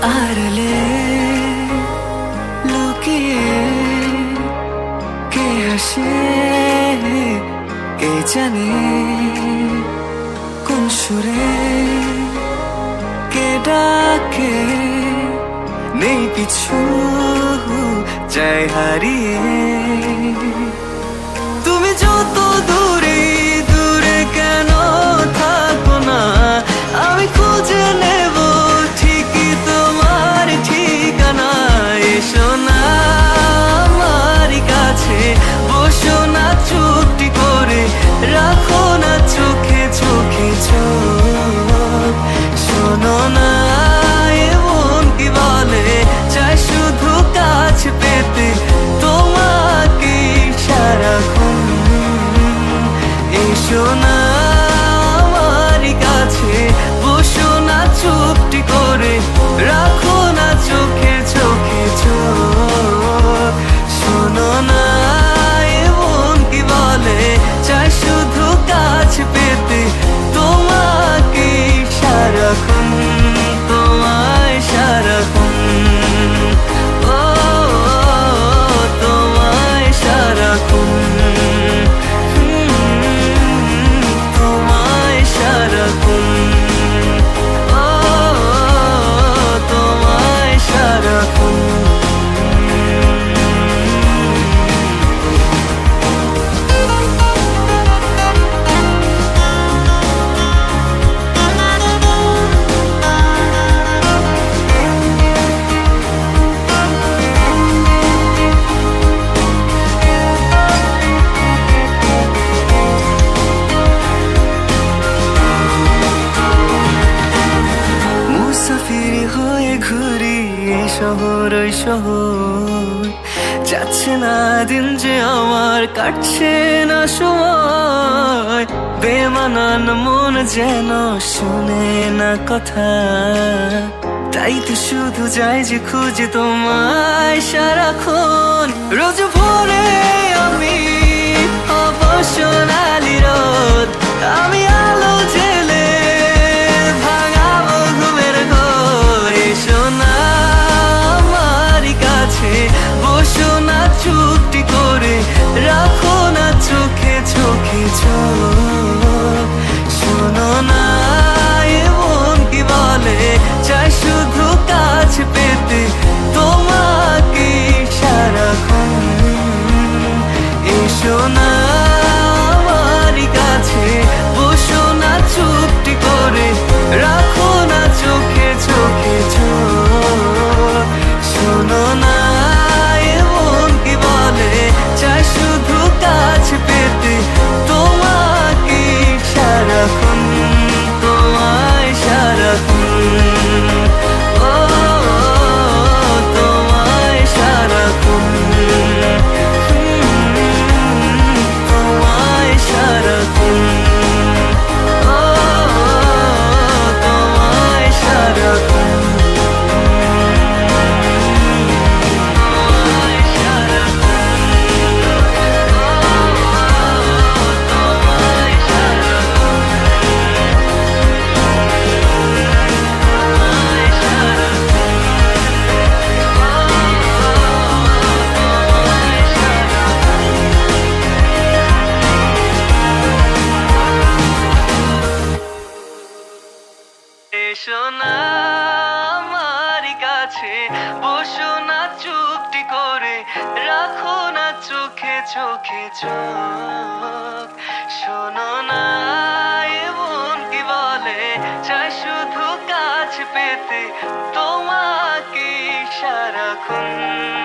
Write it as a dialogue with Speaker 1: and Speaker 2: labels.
Speaker 1: আড়ালে লুকিয়ে কে হাসে কে জানে কোন সুরে কে ডাকে নেই কিছু যায় হারিয়ে তুমি যত দূরে দূরে কেন থাকো না আমি খুঁজে নেব ঠিকই তোমার ঠিকানা এসো না আমার কাছে বসো না চুপটি করে রাখো না চোখে চোখে চোখ শোনো না এমন কি বলে চাই শুধু কাছ পেতে তোমাকে সারাক্ষণ এসো না আমার কাছে বসো না চুপটি করে রাখো না চোখে চোখে চোখ শোনো না এমন কি বলে চাই শুধু কাছ পেতে তোমাকে সারাক্ষণ তোমায় সারাক্ষণ ও তোমায় সারাক্ষণ তোমায় সারাক্ষণ ও তোমায় সারাক্ষণ মুসাফির হয়ে ঘুরি এই শহর ওই শহর যাচ্ছে না দিন যে আমার কাটছে না সময় বেমানান মন যেন শুনে না কথা তাই তো শুধু যাই যে খুঁজে তোমায় সারাক্ষণ রোজ ভোরে আমি অবসনালি রোদ আমি আলো জেলে ভাঙাবো ঘুমের ঘোর এসো না আমার কাছে বসো না চুপটি করে রাখো না চোখে চোখে চোখ শোনো না এমন কি বলে চাই শুধু কাছ পেতে তোমাকে সারাক্ষণ এসো না আমার কাছে বসো না চুপটি করে রাখো না চোখে চোখে চোখ শোনো না এমন কি বলে চাই শুধু কাছ পেতে তোমাকে সারাক্ষণ তোমায় সারাক্ষণ ও তোমায় সারাক্ষণ তোমায় সারাক্ষণ ও তোমায় সারাক্ষণ এসো না আমার কাছে বসো না চুপটি করে রাখো না চোখে চোখে চোখ শোনো না এমন কি বলে চাই শুধু কাছ পেতে তোমাকে সারাক্ষণ